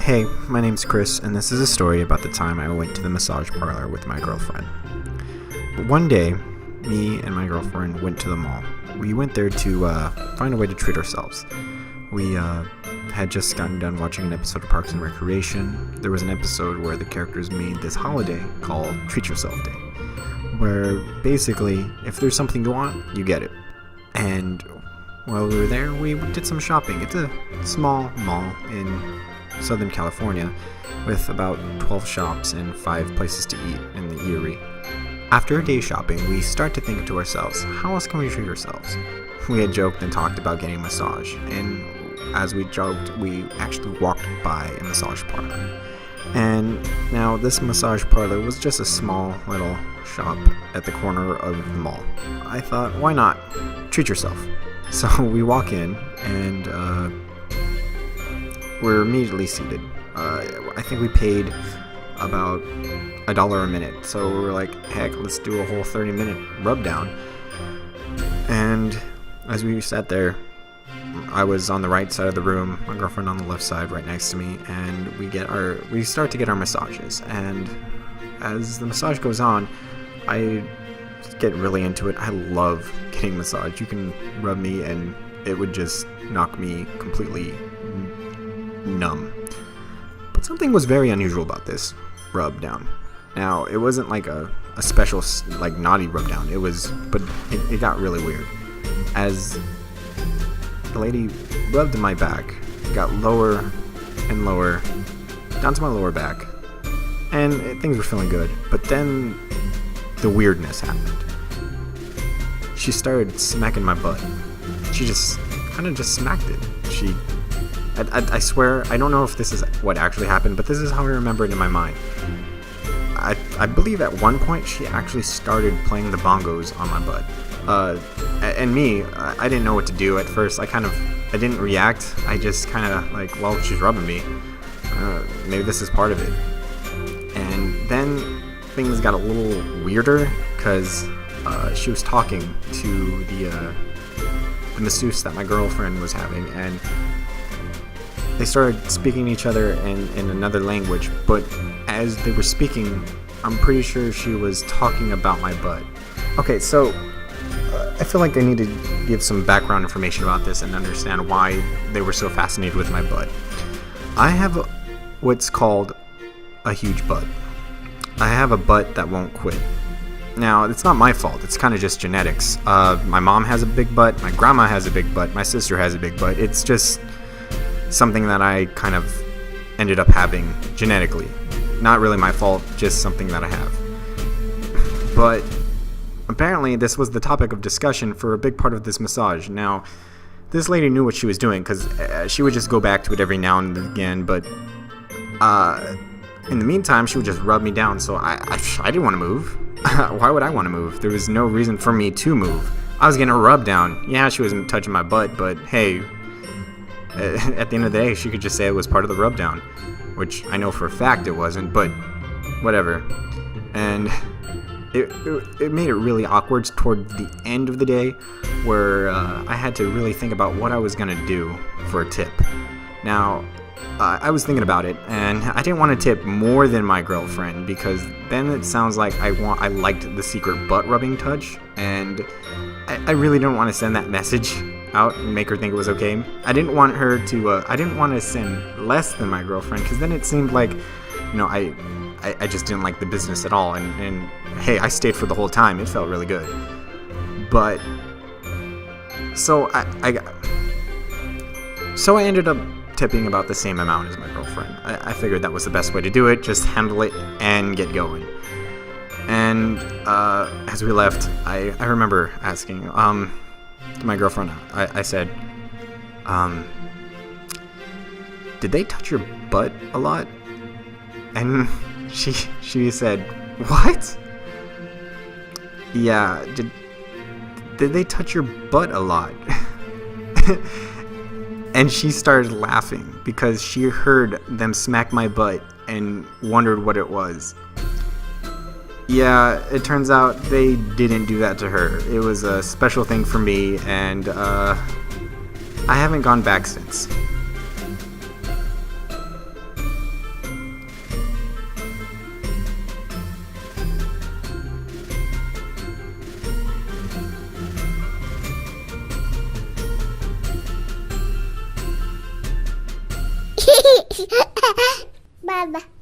Hey, my name's Chris, and this is a story about the time I went to the massage parlor with my girlfriend. One day, me and my girlfriend went to the mall. We went there to find a way to treat ourselves. We had just gotten done watching an episode of Parks and Recreation. There was an episode where the characters made this holiday called Treat Yourself Day, where basically, if there's something you want, you get it. And while we were there, we did some shopping. It's a small mall in Southern California with about 12 shops and 5 places to eat in the Erie. After a day shopping, we start to think to ourselves, how else can we treat ourselves? We had joked and talked about getting a massage, and as we joked, we actually walked by a massage parlor. And now this massage parlor was just a small little shop at the corner of the mall. I thought, why not? Treat yourself. So we walk in, and we're immediately seated. I think we paid about $1 a minute. So we were like, heck, let's do a whole 30-minute rub down. And as we sat there, I was on the right side of the room, my girlfriend on the left side right next to me, and we start to get our massages. And as the massage goes on, I get really into it. I love getting massage. You can rub me and it would just knock me completely numb. But something was very unusual about this rub down. Now, it wasn't like a special like naughty rub down. But it got really weird. As the lady rubbed my back, it got lower and lower down to my lower back, and things were feeling good. But then the weirdness happened. She started smacking my butt. She just kind of smacked it. I swear, I don't know if this is what actually happened, but this is how I remember it in my mind. I believe at one point she actually started playing the bongos on my butt. And me, I didn't know what to do at first. I didn't react. I just kind of like, well, she's rubbing me. Maybe this is part of it. And then things got a little weirder because she was talking to the masseuse that my girlfriend was having, and they started speaking to each other in another language, but as they were speaking, I'm pretty sure she was talking about my butt. Okay, so I feel like I need to give some background information about this and understand why they were so fascinated with my butt. I have what's called a huge butt. I have a butt that won't quit. Now, it's not my fault. It's kind of just genetics. My mom has a big butt. My grandma has a big butt. My sister has a big butt. It's just something that I kind of ended up having genetically. Not really my fault, just something that I have. But apparently this was the topic of discussion for a big part of this massage. Now, this lady knew what she was doing because she would just go back to it every now and again, but in the meantime, she would just rub me down, so I didn't want to move. Why would I want to move? There was no reason for me to move. I was getting a rub down. Yeah, she wasn't touching my butt, but hey, at the end of the day, she could just say it was part of the rub down, which I know for a fact it wasn't, but whatever. And it made it really awkward toward the end of the day, where I had to really think about what I was going to do for a tip. Now, I was thinking about it, and I didn't want to tip more than my girlfriend, because then it sounds like I liked the secret butt rubbing touch, and I really didn't want to send that message out and make her think it was okay. I didn't want her to, I didn't want to send less than my girlfriend, because then it seemed like, I just didn't like the business at all, and hey, I stayed for the whole time. It felt really good. But, so I ended up tipping about the same amount as my girlfriend. I figured that was the best way to do it. Just handle it and get going. And as we left, I remember asking to my girlfriend, I said, did they touch your butt a lot? And she said, what? Yeah, did they touch your butt a lot? And she started laughing because she heard them smack my butt and wondered what it was. Yeah, it turns out they didn't do that to her. It was a special thing for me, and I haven't gone back since. Bye bye.